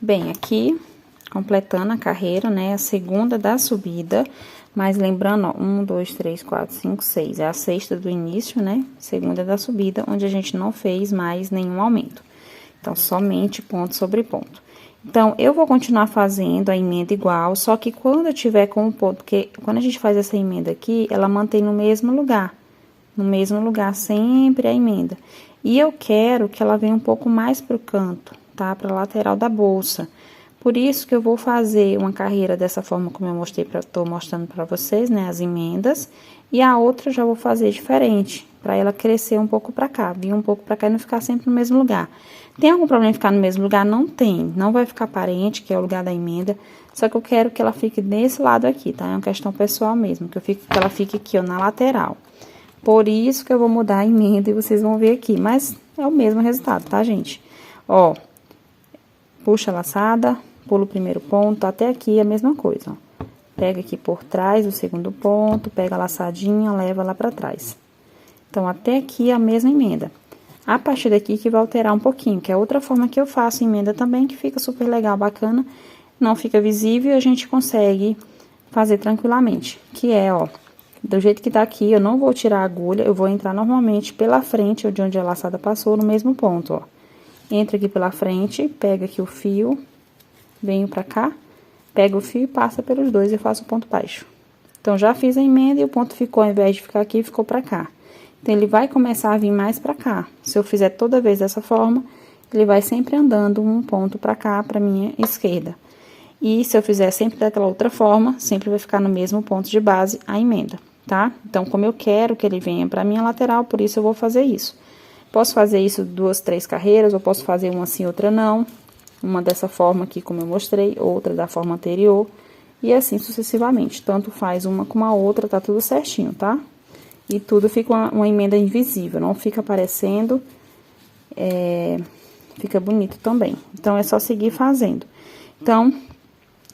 Bem, aqui, completando a carreira, né, a segunda da subida, mas lembrando, ó, 1, 2, 3, 4, 5, 6, é a sexta do início, né, segunda da subida, onde a gente não fez mais nenhum aumento. Então, somente ponto sobre ponto. Então, eu vou continuar fazendo a emenda igual, só que quando eu tiver com o ponto, porque quando a gente faz essa emenda aqui, ela mantém no mesmo lugar sempre a emenda. E eu quero que ela venha um pouco mais pro canto, tá? Pra lateral da bolsa. Por isso que eu vou fazer uma carreira dessa forma como eu tô mostrando pra vocês, né? As emendas. E a outra eu já vou fazer diferente, pra ela crescer um pouco pra cá, vir um pouco pra cá e não ficar sempre no mesmo lugar. Tem algum problema em ficar no mesmo lugar? Não tem. Não vai ficar aparente, que é o lugar da emenda. Só que eu quero que ela fique desse lado aqui, tá? É uma questão pessoal mesmo, que ela fique aqui, ó, na lateral. Por isso que eu vou mudar a emenda e vocês vão ver aqui. Mas é o mesmo resultado, tá, gente? Ó, puxa a laçada, pula o primeiro ponto, até aqui é a mesma coisa, ó. Pega aqui por trás o segundo ponto, pega a laçadinha, leva lá pra trás. Então, até aqui é a mesma emenda. A partir daqui que vai alterar um pouquinho, que é outra forma que eu faço emenda também, que fica super legal, bacana, não fica visível e a gente consegue fazer tranquilamente. Que é, ó, do jeito que tá aqui, eu não vou tirar a agulha, eu vou entrar normalmente pela frente, de onde a laçada passou, no mesmo ponto, ó. Entra aqui pela frente, pega aqui o fio, venho pra cá, pega o fio e passa pelos dois e faço o ponto baixo. Então, já fiz a emenda e o ponto ficou, ao invés de ficar aqui, ficou pra cá. Então, ele vai começar a vir mais pra cá. Se eu fizer toda vez dessa forma, ele vai sempre andando um ponto pra cá, pra minha esquerda. E se eu fizer sempre daquela outra forma, sempre vai ficar no mesmo ponto de base a emenda, tá? Então, como eu quero que ele venha pra minha lateral, por isso eu vou fazer isso. Posso fazer isso 2, 3 carreiras, ou posso fazer uma assim, outra não. Uma dessa forma aqui, como eu mostrei, outra da forma anterior. E assim sucessivamente. Tanto faz uma como a outra, tá tudo certinho, tá? E tudo fica uma emenda invisível, não fica aparecendo, fica bonito também. Então, é só seguir fazendo. Então,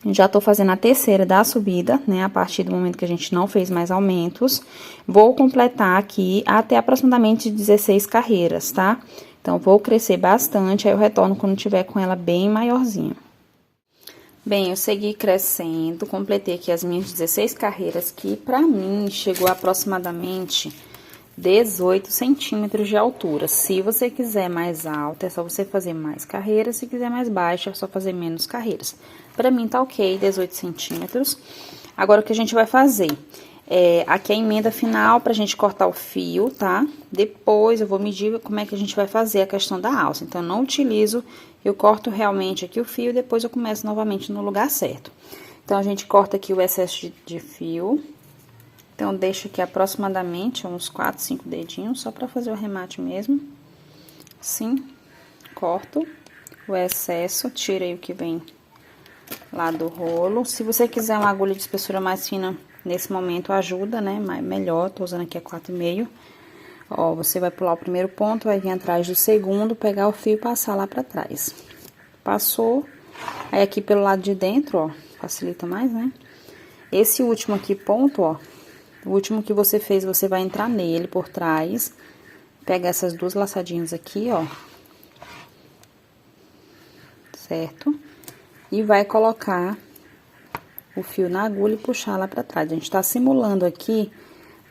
já tô fazendo a terceira da subida, né, a partir do momento que a gente não fez mais aumentos. Vou completar aqui até aproximadamente 16 carreiras, tá? Então, vou crescer bastante, aí eu retorno quando tiver com ela bem maiorzinha. Bem, eu segui crescendo, completei aqui as minhas 16 carreiras, que pra mim chegou aproximadamente 18 centímetros de altura. Se você quiser mais alta, é só você fazer mais carreiras, se quiser mais baixa, é só fazer menos carreiras. Pra mim tá ok, 18 centímetros. Agora, o que a gente vai fazer? Aqui é a emenda final pra gente cortar o fio, tá? Depois eu vou medir como é que a gente vai fazer a questão da alça. Então, eu não utilizo, eu corto realmente aqui o fio e depois eu começo novamente no lugar certo. Então, a gente corta aqui o excesso de fio. Então, deixo aqui aproximadamente uns 4, 5 dedinhos, só pra fazer o remate mesmo. Assim, corto o excesso, tirei o que vem lá do rolo. Se você quiser uma agulha de espessura mais fina, nesse momento ajuda, né? Melhor, tô usando aqui a 4,5. Ó, você vai pular o primeiro ponto, vai vir atrás do segundo, pegar o fio e passar lá pra trás. Passou, aí aqui pelo lado de dentro, ó, facilita mais, né? Esse último aqui ponto, ó, o último que você fez, você vai entrar nele por trás, pega essas duas laçadinhas aqui, ó. Certo? E vai colocar o fio na agulha e puxar lá pra trás. A gente tá simulando aqui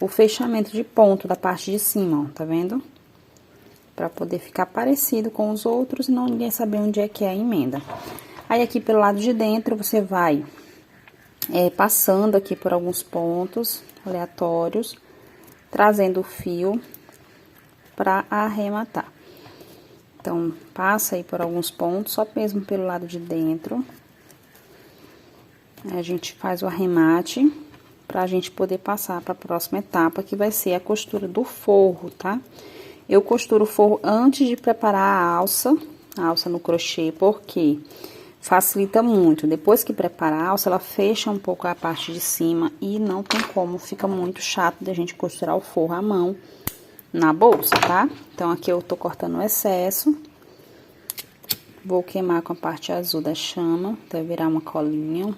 o fechamento de ponto da parte de cima, ó, tá vendo? Pra poder ficar parecido com os outros e não ninguém saber onde é que é a emenda. Aí, aqui pelo lado de dentro, você vai passando aqui por alguns pontos aleatórios, trazendo o fio pra arrematar. Então, passa aí por alguns pontos, só mesmo pelo lado de dentro. A gente faz o arremate pra gente poder passar pra próxima etapa, que vai ser a costura do forro, tá? Eu costuro o forro antes de preparar a alça no crochê, porque facilita muito. Depois que prepara a alça, ela fecha um pouco a parte de cima e não tem como, fica muito chato da gente costurar o forro à mão na bolsa, tá? Então, aqui eu tô cortando o excesso. Vou queimar com a parte azul da chama, até virar uma colinha.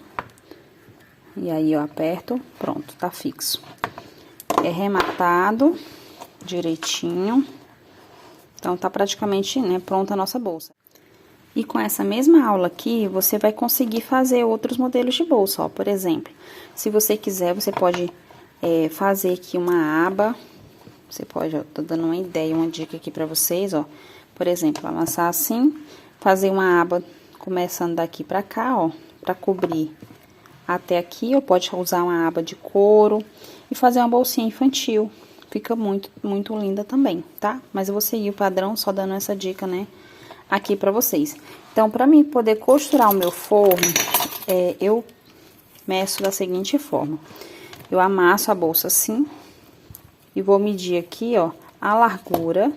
E aí, eu aperto, pronto, tá fixo. É rematado direitinho. Então, tá praticamente, né, pronta a nossa bolsa. E com essa mesma aula aqui, você vai conseguir fazer outros modelos de bolsa, ó. Por exemplo, se você quiser, você pode fazer aqui uma aba. Você pode, ó, tô dando uma ideia, uma dica aqui pra vocês, ó. Por exemplo, amassar assim, fazer uma aba começando daqui pra cá, ó, pra cobrir até aqui, ou pode usar uma aba de couro e fazer uma bolsinha infantil. Fica muito, muito linda também, tá? Mas eu vou seguir o padrão, só dando essa dica, né, aqui pra vocês. Então, pra mim poder costurar o meu forro, eu meço da seguinte forma. Eu amasso a bolsa assim e vou medir aqui, ó, a largura.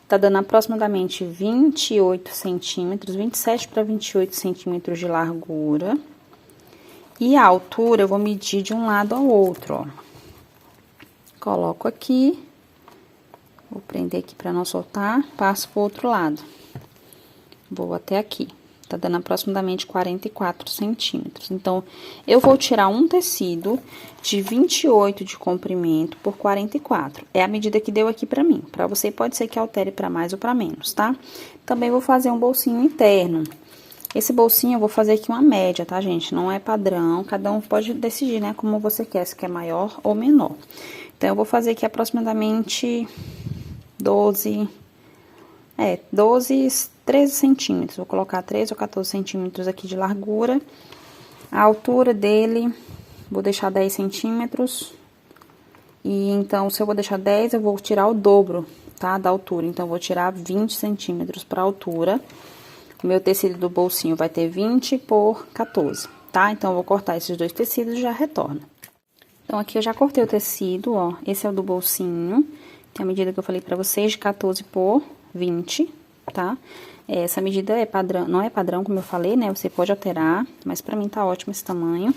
Tá dando aproximadamente 28 centímetros, 27 para 28 centímetros de largura. E a altura eu vou medir de um lado ao outro, ó. Coloco aqui, vou prender aqui para não soltar, passo pro outro lado. Vou até aqui, tá dando aproximadamente 44 centímetros. Então, eu vou tirar um tecido de 28 de comprimento por 44. É a medida que deu aqui pra mim. Pra você pode ser que altere pra mais ou pra menos, tá? Também vou fazer um bolsinho interno. Esse bolsinho eu vou fazer aqui uma média, tá, gente? Não é padrão, cada um pode decidir, né, como você quer, se quer maior ou menor. Então, eu vou fazer aqui aproximadamente 12, 13 centímetros. Vou colocar 13 ou 14 centímetros aqui de largura. A altura dele, vou deixar 10 centímetros. E então, se eu vou deixar 10, eu vou tirar o dobro, tá, da altura. Então, eu vou tirar 20 centímetros pra altura. O meu tecido do bolsinho vai ter 20 por 14, tá? Então, eu vou cortar esses dois tecidos e já retorno. Então, aqui eu já cortei o tecido, ó. Esse é o do bolsinho, que é a medida que eu falei pra vocês, de 14 por 20, tá? Essa medida é padrão, não é padrão, como eu falei, né? Você pode alterar, mas pra mim tá ótimo esse tamanho,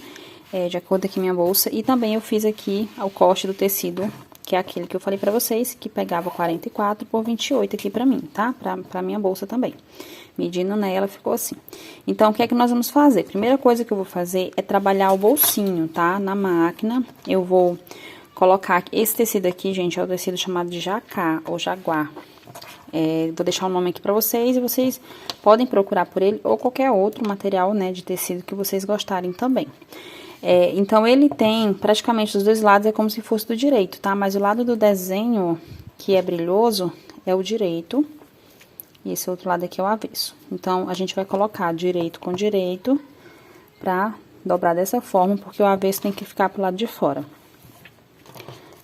de acordo com a minha bolsa. E também eu fiz aqui o corte do tecido, que é aquele que eu falei pra vocês, que pegava 44 por 28 aqui pra mim, tá? Pra minha bolsa também. Medindo nela, ficou assim. Então, o que é que nós vamos fazer? Primeira coisa que eu vou fazer é trabalhar o bolsinho, tá? Na máquina, eu vou colocar esse tecido aqui, gente, é o tecido chamado de jacá ou jaguar. Vou deixar o nome aqui pra vocês e vocês podem procurar por ele ou qualquer outro material, né, de tecido que vocês gostarem também. Então, ele tem praticamente os dois lados, é como se fosse do direito, tá? Mas o lado do desenho, que é brilhoso, é o direito. E esse outro lado aqui é o avesso. Então, a gente vai colocar direito com direito pra dobrar dessa forma, porque o avesso tem que ficar pro lado de fora.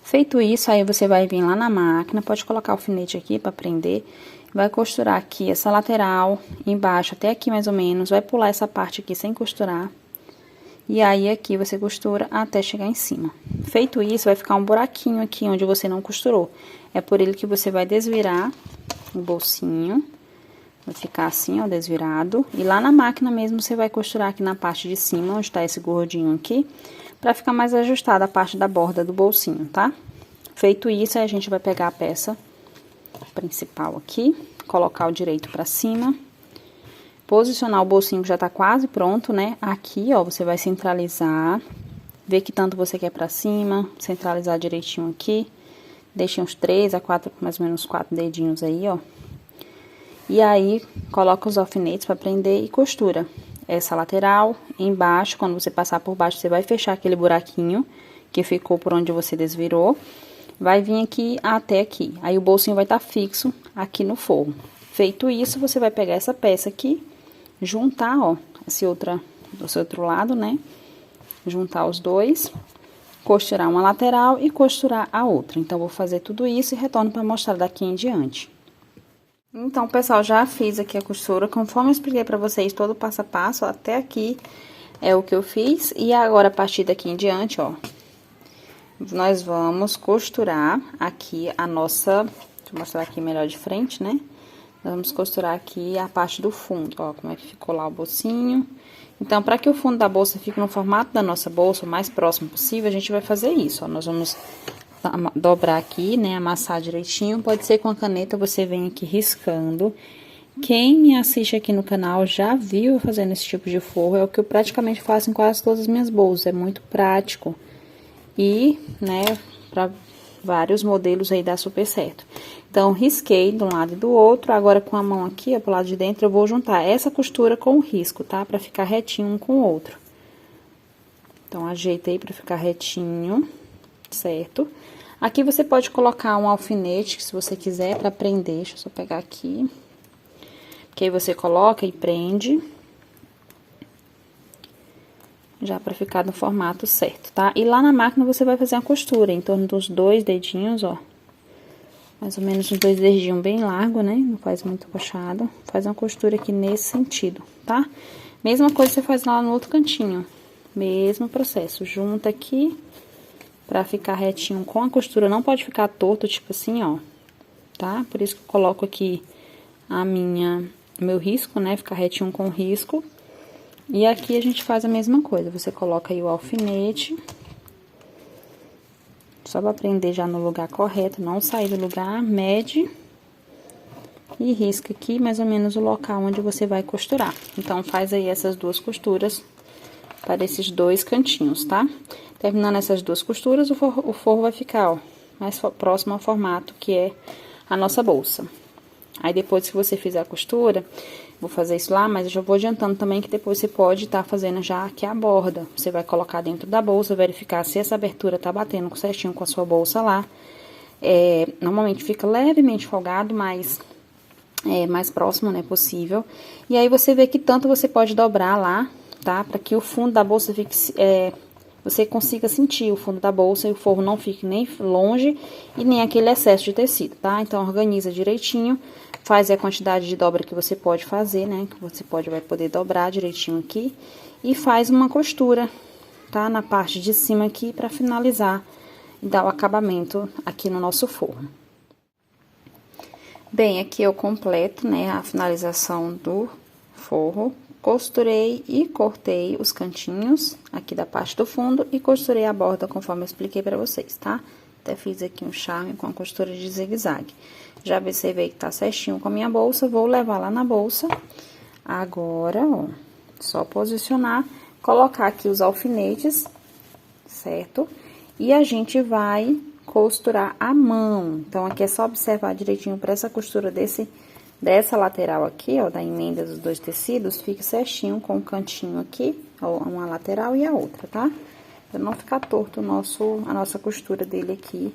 Feito isso, aí você vai vir lá na máquina, pode colocar o alfinete aqui pra prender, vai costurar aqui essa lateral, embaixo até aqui mais ou menos, vai pular essa parte aqui sem costurar. E aí, aqui você costura até chegar em cima. Feito isso, vai ficar um buraquinho aqui onde você não costurou. É por ele que você vai desvirar o bolsinho. Vai ficar assim, ó, desvirado. E lá na máquina mesmo, você vai costurar aqui na parte de cima, onde tá esse gordinho aqui, pra ficar mais ajustada a parte da borda do bolsinho, tá? Feito isso, aí a gente vai pegar a peça principal aqui, colocar o direito pra cima. Posicionar o bolsinho que já tá quase pronto, né? Aqui, ó, você vai centralizar, ver que tanto você quer pra cima, centralizar direitinho aqui. Deixe uns 3 a 4, mais ou menos 4 dedinhos aí, ó. E aí, coloca os alfinetes pra prender e costura. Essa lateral, embaixo, quando você passar por baixo, você vai fechar aquele buraquinho que ficou por onde você desvirou. Vai vir aqui até aqui. Aí, o bolsinho vai estar fixo aqui no forro. Feito isso, você vai pegar essa peça aqui, juntar, ó, do seu outro lado, né? Juntar os dois, costurar uma lateral e costurar a outra. Então, vou fazer tudo isso e retorno para mostrar daqui em diante. Então, pessoal, já fiz aqui a costura, conforme eu expliquei pra vocês todo o passo a passo, até aqui é o que eu fiz. E agora, a partir daqui em diante, ó, nós vamos costurar aqui a nossa... Deixa eu mostrar aqui melhor de frente, né? Nós vamos costurar aqui a parte do fundo, ó, como é que ficou lá o bolsinho. Então, para que o fundo da bolsa fique no formato da nossa bolsa, o mais próximo possível, a gente vai fazer isso, ó. Nós vamos dobrar aqui, né, amassar direitinho. Pode ser com a caneta, você vem aqui riscando. Quem me assiste aqui no canal já viu eu fazendo esse tipo de forro, é o que eu praticamente faço em quase todas as minhas bolsas, é muito prático. E, né, para vários modelos aí dá super certo. Então, risquei de um lado e do outro, agora com a mão aqui, ó, pro lado de dentro, eu vou juntar essa costura com o risco, tá? Pra ficar retinho um com o outro. Então, ajeitei pra ficar retinho, certo? Aqui você pode colocar um alfinete, se você quiser, pra prender. Deixa eu só pegar aqui. Que aí você coloca e prende. Já pra ficar no formato certo, tá? E lá na máquina você vai fazer uma costura em torno dos 2 dedinhos, ó. Mais ou menos uns 2 dedinhos bem largo, né? Não faz muito puxado. Faz uma costura aqui nesse sentido, tá? Mesma coisa você faz lá no outro cantinho. Mesmo processo. Junta aqui pra ficar retinho com a costura. Não pode ficar torto, tipo assim, ó. Tá? Por isso que eu coloco aqui meu risco, né? Ficar retinho com o risco. E aqui a gente faz a mesma coisa. Você coloca aí o alfinete. Só pra prender já no lugar correto, não sair do lugar, mede. E risca aqui mais ou menos o local onde você vai costurar. Então, faz aí essas 2 costuras para esses 2 cantinhos, tá? Terminando essas 2 costuras, o forro vai ficar, ó, mais próximo ao formato que é a nossa bolsa. Aí, depois que você fizer a costura, vou fazer isso lá, mas eu já vou adiantando também que depois você pode estar fazendo já aqui a borda. Você vai colocar dentro da bolsa, verificar se essa abertura tá batendo certinho com a sua bolsa lá. Normalmente fica levemente folgado, mas mais próximo, né, possível. E aí, você vê que tanto você pode dobrar lá, tá? Pra que o fundo da bolsa fique... você consiga sentir o fundo da bolsa e o forro não fique nem longe e nem aquele excesso de tecido, tá? Então, organiza direitinho, faz a quantidade de dobra que você pode fazer, né? Que você vai poder dobrar direitinho aqui e faz uma costura, tá? Na parte de cima aqui pra finalizar e dar o acabamento aqui no nosso forro. Bem, aqui eu completo, né, a finalização do forro. Costurei e cortei os cantinhos aqui da parte do fundo e costurei a borda conforme eu expliquei pra vocês, tá? Até fiz aqui um charme com a costura de zigue-zague. Já observei que tá certinho com a minha bolsa, vou levar lá na bolsa. Agora, ó, só posicionar, colocar aqui os alfinetes, certo? E a gente vai costurar à mão. Então, aqui é só observar direitinho pra essa costura dessa lateral aqui, ó, da emenda dos 2 tecidos, fica certinho com o cantinho aqui, ó, uma lateral e a outra, tá? Pra não ficar torto a nossa costura dele aqui,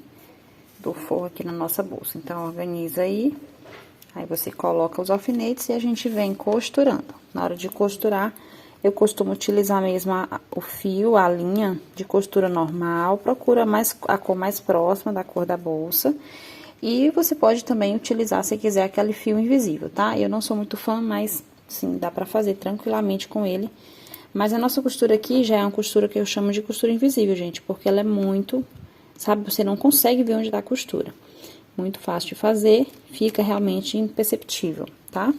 do forro aqui na nossa bolsa. Então, organiza aí você coloca os alfinetes e a gente vem costurando. Na hora de costurar, eu costumo utilizar mesmo o fio, a linha de costura normal, procura a cor mais próxima da cor da bolsa. E você pode também utilizar, se quiser, aquele fio invisível, tá? Eu não sou muito fã, mas sim, dá pra fazer tranquilamente com ele. Mas a nossa costura aqui já é uma costura que eu chamo de costura invisível, gente, porque ela é muito, sabe, você não consegue ver onde tá a costura. Muito fácil de fazer, fica realmente imperceptível, tá?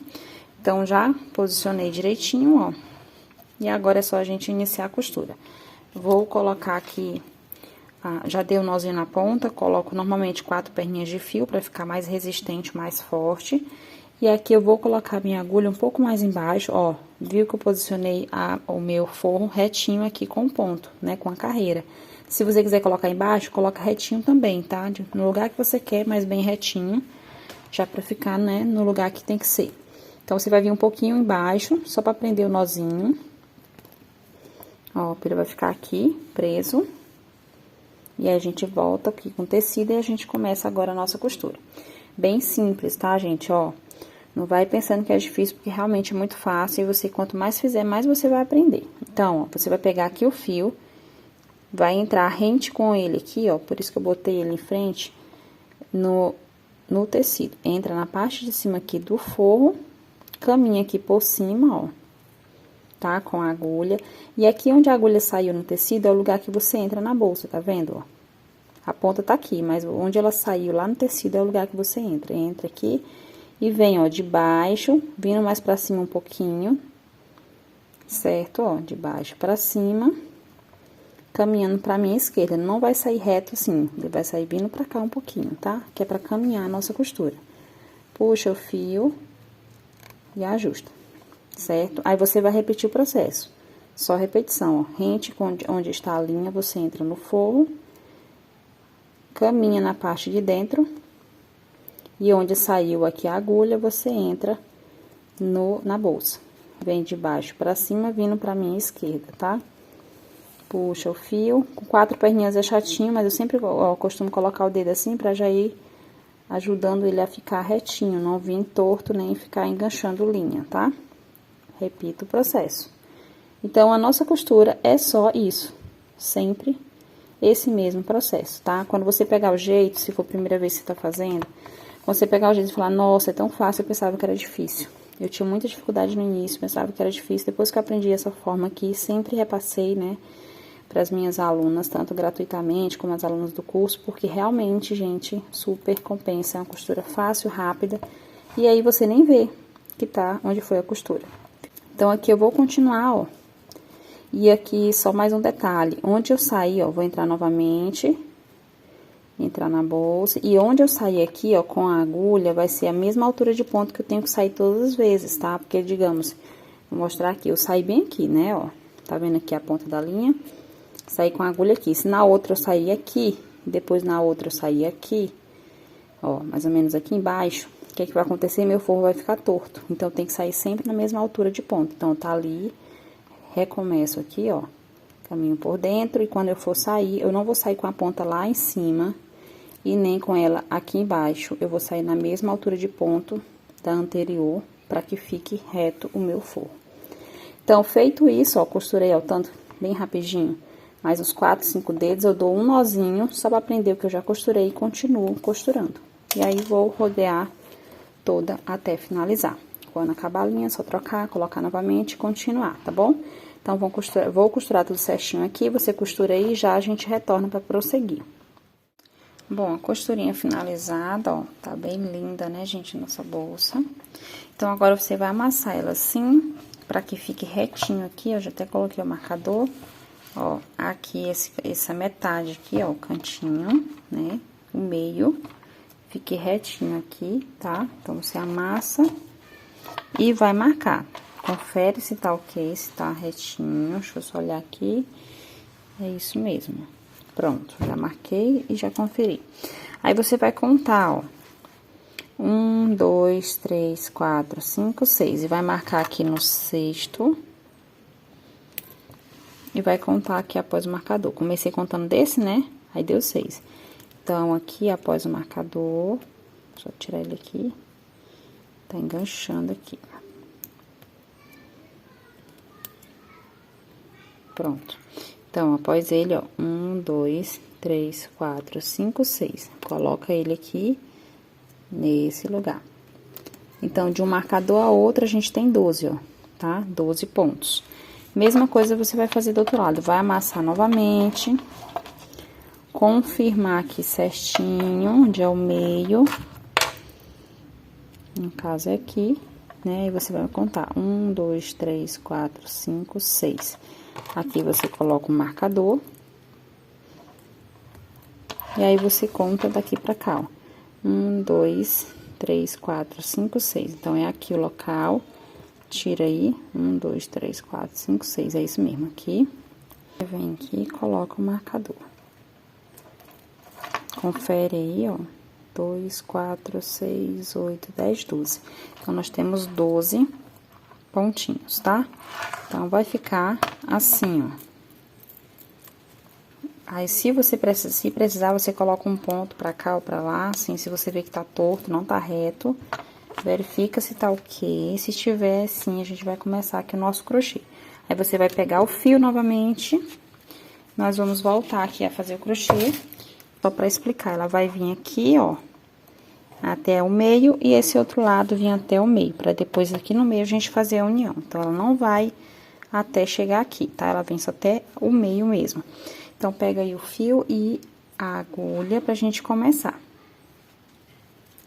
Então, já posicionei direitinho, ó. E agora é só a gente iniciar a costura. Vou colocar aqui... já dei o nozinho na ponta, coloco normalmente 4 perninhas de fio pra ficar mais resistente, mais forte. E aqui eu vou colocar minha agulha um pouco mais embaixo, ó. Viu que eu posicionei o meu forro retinho aqui com ponto, né, com a carreira. Se você quiser colocar embaixo, coloca retinho também, tá? No lugar que você quer, mas bem retinho, já pra ficar, né, no lugar que tem que ser. Então, você vai vir um pouquinho embaixo, só pra prender o nozinho. Ó, o pelo vai ficar aqui, preso. E aí, a gente volta aqui com o tecido e a gente começa agora a nossa costura. Bem simples, tá, gente? Ó, não vai pensando que é difícil, porque realmente é muito fácil. E você, quanto mais fizer, mais você vai aprender. Então, ó, você vai pegar aqui o fio, vai entrar rente com ele aqui, ó. Por isso que eu botei ele em frente no tecido. Entra na parte de cima aqui do forro, caminha aqui por cima, ó. Tá? Com a agulha. E aqui onde a agulha saiu no tecido é o lugar que você entra na bolsa, tá vendo, ó? A ponta tá aqui, mas onde ela saiu lá no tecido é o lugar que você entra. Entra aqui e vem, ó, de baixo, vindo mais pra cima um pouquinho, certo? Ó, de baixo pra cima, caminhando pra minha esquerda. Não vai sair reto assim, ele vai sair vindo pra cá um pouquinho, tá? Que é pra caminhar a nossa costura. Puxa o fio e ajusta, certo? Aí, você vai repetir o processo. Só repetição, ó. Rente com onde está a linha, você entra no forro, caminha na parte de dentro, E onde saiu aqui a agulha, você entra na bolsa. Vem de baixo pra cima, vindo pra minha esquerda, tá? Puxa o fio. Com 4 perninhas é chatinho, mas eu sempre costumo colocar o dedo assim pra já ir ajudando ele a ficar retinho, não vir torto nem ficar enganchando linha, tá? Repito o processo. Então, a nossa costura é só isso, sempre esse mesmo processo, tá? Quando você pegar o jeito, se for a primeira vez que você tá fazendo, quando você pegar o jeito e falar, nossa, é tão fácil, eu pensava que era difícil. Eu tinha muita dificuldade no início, pensava que era difícil, depois que eu aprendi essa forma aqui, sempre repassei, né, para as minhas alunas, tanto gratuitamente como as alunas do curso, porque realmente, gente, super compensa, é uma costura fácil, rápida, e aí você nem vê que tá onde foi a costura. Então, aqui eu vou continuar, ó, e aqui só mais um detalhe, onde eu saí, ó, vou entrar novamente, entrar na bolsa, e onde eu sair aqui, ó, com a agulha, vai ser a mesma altura de ponto que eu tenho que sair todas as vezes, tá? Porque, digamos, vou mostrar aqui, eu saí bem aqui, né, ó, tá vendo aqui a ponta da linha? Saí com a agulha aqui, se na outra eu sair aqui, depois na outra eu sair aqui, ó, mais ou menos aqui embaixo, o que é que vai acontecer? Meu forro vai ficar torto, então tem que sair sempre na mesma altura de ponto, então tá ali, recomeço aqui, ó, caminho por dentro, e quando eu for sair, eu não vou sair com a ponta lá em cima, e nem com ela aqui embaixo, eu vou sair na mesma altura de ponto da anterior, para que fique reto o meu forro. Então, feito isso, ó, costurei, ó, tanto bem rapidinho, mais uns 4, 5 dedos, eu dou um nozinho, só pra prender o que eu já costurei e continuo costurando. E aí, vou rodear toda até finalizar. Quando acabar a linha, é só trocar, colocar novamente e continuar, tá bom? Então, vou costurar tudo certinho aqui, você costura aí e já a gente retorna pra prosseguir. Bom, a costurinha finalizada, ó, tá bem linda, né, gente, nossa bolsa. Então, agora você vai amassar ela assim, pra que fique retinho aqui, eu já até coloquei o marcador. Ó, aqui, essa metade aqui, ó, o cantinho, né, o meio, fique retinho aqui, tá? Então, você amassa e vai marcar. Confere se tá ok, se tá retinho, deixa eu só olhar aqui, é isso mesmo. Pronto, já marquei e já conferi. Aí, você vai contar, ó, 1, 2, 3, 4, 5, 6, e vai marcar aqui no sexto. E vai contar aqui após o marcador. Comecei contando desse, né? Aí, deu 6. Então, aqui após o marcador, só tirar ele aqui. Tá enganchando aqui. Pronto. Então, após ele, ó, 1, 2, 3, 4, 5, 6. Coloca ele aqui nesse lugar. Então, de um marcador a outro, a gente tem 12, ó, tá? 12 pontos. Mesma coisa você vai fazer do outro lado. Vai amassar novamente. Confirmar aqui certinho, onde é o meio. No caso, é aqui, né? E você vai contar 1, 2, 3, 4, 5, 6. Aqui você coloca o marcador. E aí, você conta daqui pra cá, ó. 1, 2, 3, 4, 5, 6. Então, é aqui o local. Tira aí. 1, 2, 3, 4, 5, 6. É isso mesmo, aqui. Vem aqui e coloca o marcador. Confere aí, ó. 2, 4, 6, 8, 10, 12. Então, nós temos 12 pontinhos, tá? Então, vai ficar assim, ó. Aí, se precisar, você coloca um ponto pra cá ou pra lá, assim, se você vê que tá torto, não tá reto, verifica se tá ok. Se estiver assim, a gente vai começar aqui o nosso crochê. Aí, você vai pegar o fio novamente, nós vamos voltar aqui a fazer o crochê, só pra explicar. Ela vai vir aqui, ó, até o meio, e esse outro lado vir até o meio, pra depois aqui no meio a gente fazer a união. Então, ela não vai até chegar aqui, tá? Ela vem só até o meio mesmo. Então, pega aí o fio e a agulha pra gente começar.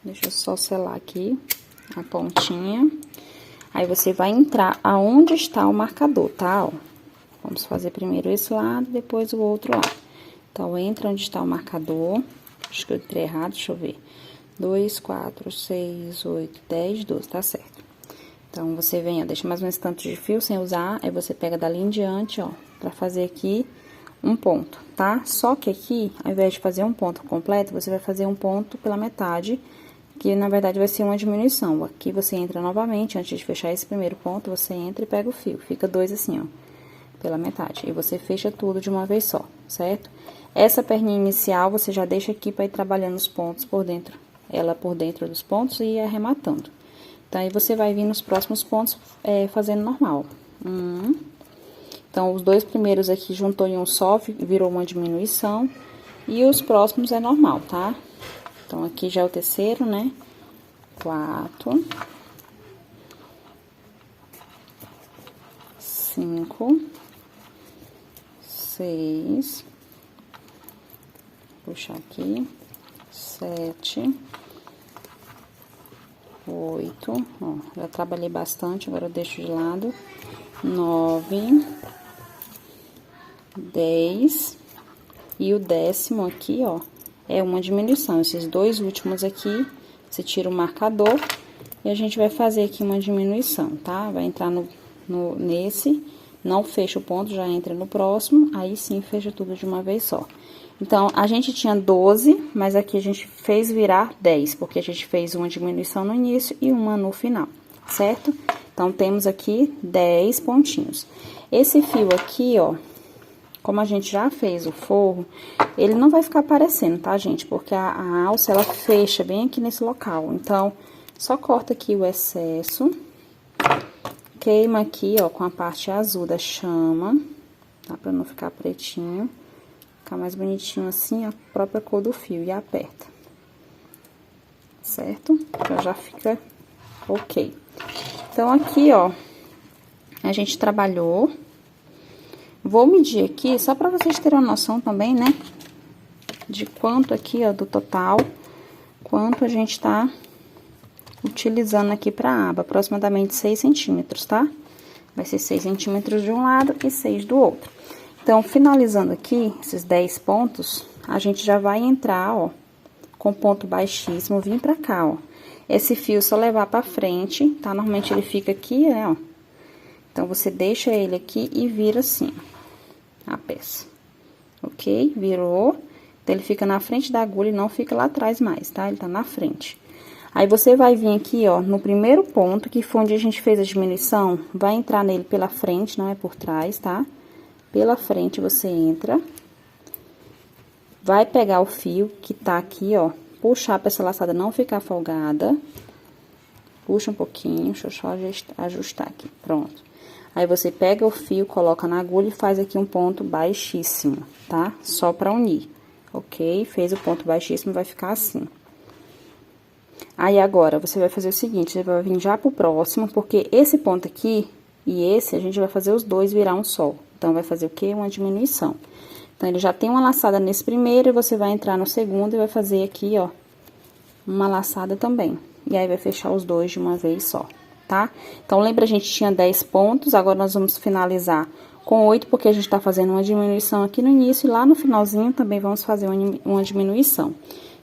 Deixa eu só selar aqui a pontinha. Aí, você vai entrar aonde está o marcador, tá? Ó, vamos fazer primeiro esse lado, depois o outro lado. Então, entra onde está o marcador. Acho que eu entrei errado, deixa eu ver. 2, 4, 6, 8, 10, 12, tá certo. Então, você vem, ó, deixa mais um tanto de fio sem usar, aí você pega dali em diante, ó, pra fazer aqui um ponto, tá? Só que aqui, ao invés de fazer um ponto completo, você vai fazer um ponto pela metade, que na verdade vai ser uma diminuição. Aqui você entra novamente, antes de fechar esse primeiro ponto, você entra e pega o fio. Fica dois assim, ó, pela metade. E você fecha tudo de uma vez só, certo? Essa perninha inicial, você já deixa aqui pra ir trabalhando os pontos por dentro. Ela por dentro dos pontos e ir arrematando. Então, aí você vai vir nos próximos pontos, fazendo normal. Então, os dois primeiros aqui juntou em um só, virou uma diminuição. E os próximos é normal, tá? Então, aqui já é o terceiro, né? 4, 5, 6, puxar aqui, 7, 8, ó, já trabalhei bastante, agora eu deixo de lado, 9, 10, e o 10º aqui, ó, é uma diminuição. Esses dois últimos aqui, você tira o marcador e a gente vai fazer aqui uma diminuição, tá? Vai entrar nesse, não fecha o ponto, já entra no próximo, aí sim fecha tudo de uma vez só. Então, a gente tinha 12, mas aqui a gente fez virar 10, porque a gente fez uma diminuição no início e uma no final, certo? Então, temos aqui 10 pontinhos. Esse fio aqui, ó, como a gente já fez o forro, ele não vai ficar aparecendo, tá, gente? Porque a alça, ela fecha bem aqui nesse local. Então, só corta aqui o excesso. Queima aqui, ó, com a parte azul da chama, tá? Pra não ficar pretinho. Ficar mais bonitinho assim, a própria cor do fio. E aperta. Certo? Então, já fica ok. Então, aqui, ó, a gente trabalhou. Vou medir aqui, só pra vocês terem uma noção também, né? De quanto aqui, ó, do total, quanto a gente tá utilizando aqui pra aba. Aproximadamente 6 centímetros, tá? Vai ser 6 centímetros de um lado e 6 do outro. Então, finalizando aqui, esses 10 pontos, a gente já vai entrar, ó, com ponto baixíssimo, vir pra cá, ó. Esse fio só levar pra frente, tá? Normalmente ele fica aqui, né, ó. Então, você deixa ele aqui e vira assim, a peça, ok? Virou, então ele fica na frente da agulha e não fica lá atrás mais, tá? Ele tá na frente. Aí, você vai vir aqui, ó, no primeiro ponto, que foi onde a gente fez a diminuição, vai entrar nele pela frente, não é por trás, tá? Pela frente, você entra, vai pegar o fio que tá aqui, ó, puxar pra essa laçada não ficar folgada, puxa um pouquinho, deixa eu só ajustar aqui, pronto. Aí, você pega o fio, coloca na agulha e faz aqui um ponto baixíssimo, tá? Só pra unir, ok? Fez o ponto baixíssimo, vai ficar assim. Aí, agora, você vai fazer o seguinte, você vai vir já pro próximo, porque esse ponto aqui e esse, a gente vai fazer os dois virar um só. Então, vai fazer o quê? Uma diminuição. Então, ele já tem uma laçada nesse primeiro, e você vai entrar no segundo e vai fazer aqui, ó, uma laçada também. E aí, vai fechar os dois de uma vez só. Tá? Então, lembra, a gente tinha 10 pontos, agora nós vamos finalizar com 8, porque a gente tá fazendo uma diminuição aqui no início, e lá no finalzinho também vamos fazer uma diminuição.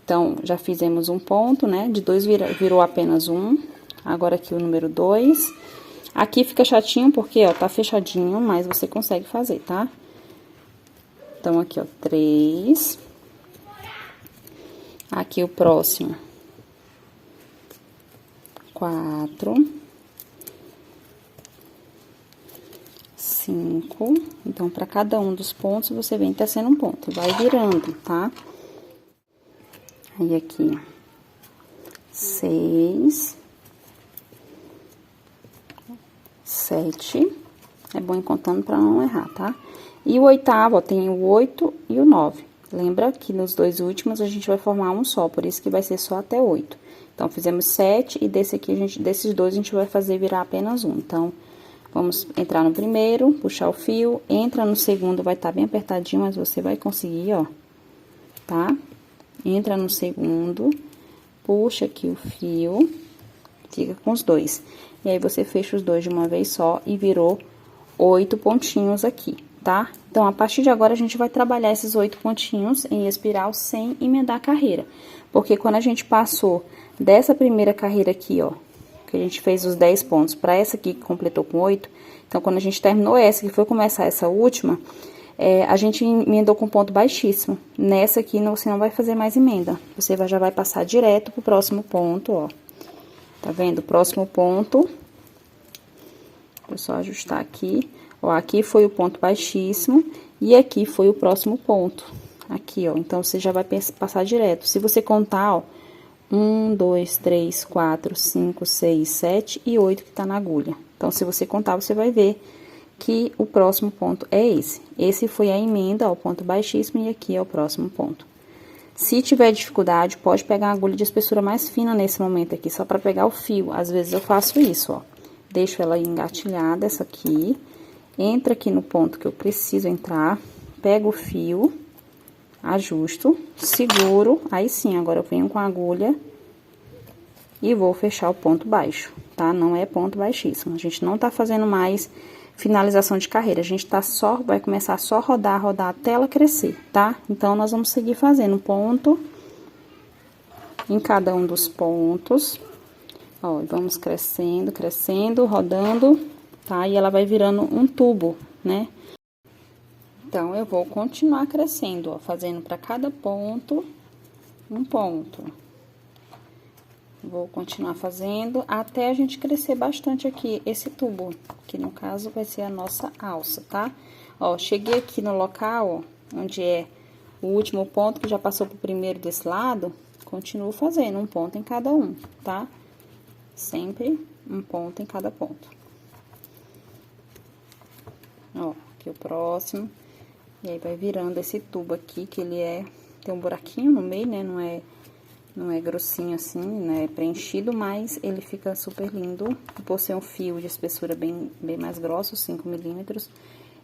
Então, já fizemos um ponto, né? De 2 virou apenas um. Agora, aqui o número 2. Aqui fica chatinho, porque, ó, tá fechadinho, mas você consegue fazer, tá? Então, aqui, ó, 3. Aqui o próximo. 4. 5, então, para cada um dos pontos, você vem tecendo um ponto, vai virando, tá? Aí, aqui, 6, 7, é bom ir contando pra não errar, tá? E o oitavo, ó, tem o 8 e o 9. Lembra que nos dois últimos a gente vai formar um só, por isso que vai ser só até 8. Então, fizemos 7 e desse aqui, desses dois, a gente vai fazer virar apenas um. Então, vamos entrar no primeiro, puxar o fio, entra no segundo, vai estar bem apertadinho, mas você vai conseguir, ó, tá? Entra no segundo, puxa aqui o fio, fica com os dois. E aí, você fecha os dois de uma vez só e virou 8 pontinhos aqui, tá? Então, a partir de agora, a gente vai trabalhar esses 8 pontinhos em espiral sem emendar a carreira. Porque quando a gente passou dessa primeira carreira aqui, ó, que a gente fez os 10 pontos, para essa aqui que completou com 8, então, quando a gente terminou essa, que foi começar essa última, a gente emendou com ponto baixíssimo. Nessa aqui, você não vai fazer mais emenda. Você já vai passar direto pro próximo ponto, ó. Tá vendo? O próximo ponto. Deixa eu só ajustar aqui. Ó, aqui foi o ponto baixíssimo e aqui foi o próximo ponto. Aqui, ó. Então, você já vai passar direto. Se você contar, ó, 1, 2, 3, 4, 5, 6, 7 e 8 que tá na agulha. Então, se você contar, você vai ver que o próximo ponto é esse. Esse foi a emenda, ó, o ponto baixíssimo, e aqui é o próximo ponto. Se tiver dificuldade, pode pegar uma agulha de espessura mais fina nesse momento aqui, só pra pegar o fio. Às vezes eu faço isso, ó. Deixo ela engatilhada, essa aqui. Entra aqui no ponto que eu preciso entrar, pego o fio, ajusto, seguro, aí sim, agora eu venho com a agulha e vou fechar o ponto baixo, tá? Não é ponto baixíssimo, a gente não tá fazendo mais finalização de carreira, a gente vai começar só a rodar até ela crescer, tá? Então, nós vamos seguir fazendo ponto em cada um dos pontos, ó, vamos crescendo, crescendo, rodando, tá? E ela vai virando um tubo, né? Então, eu vou continuar crescendo, ó, fazendo para cada ponto, um ponto. Vou continuar fazendo até a gente crescer bastante aqui esse tubo, que no caso vai ser a nossa alça, tá? Ó, cheguei aqui no local, ó, onde é o último ponto, que já passou pro primeiro desse lado, continuo fazendo um ponto em cada um, tá? Sempre um ponto em cada ponto. Ó, aqui o próximo. E aí, vai virando esse tubo aqui, que ele tem um buraquinho no meio, né? Não é grossinho assim, né? É preenchido, mas ele fica super lindo. Por ser um fio de espessura bem mais grosso, 5 milímetros,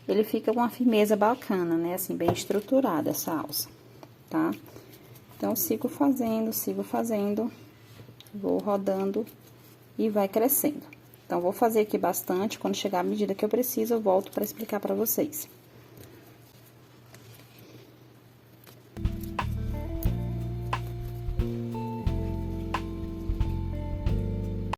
ele fica com uma firmeza bacana, né? Assim, bem estruturada essa alça, tá? Então, sigo fazendo, vou rodando e vai crescendo. Então, vou fazer aqui bastante, quando chegar a medida que eu preciso, eu volto para explicar para vocês.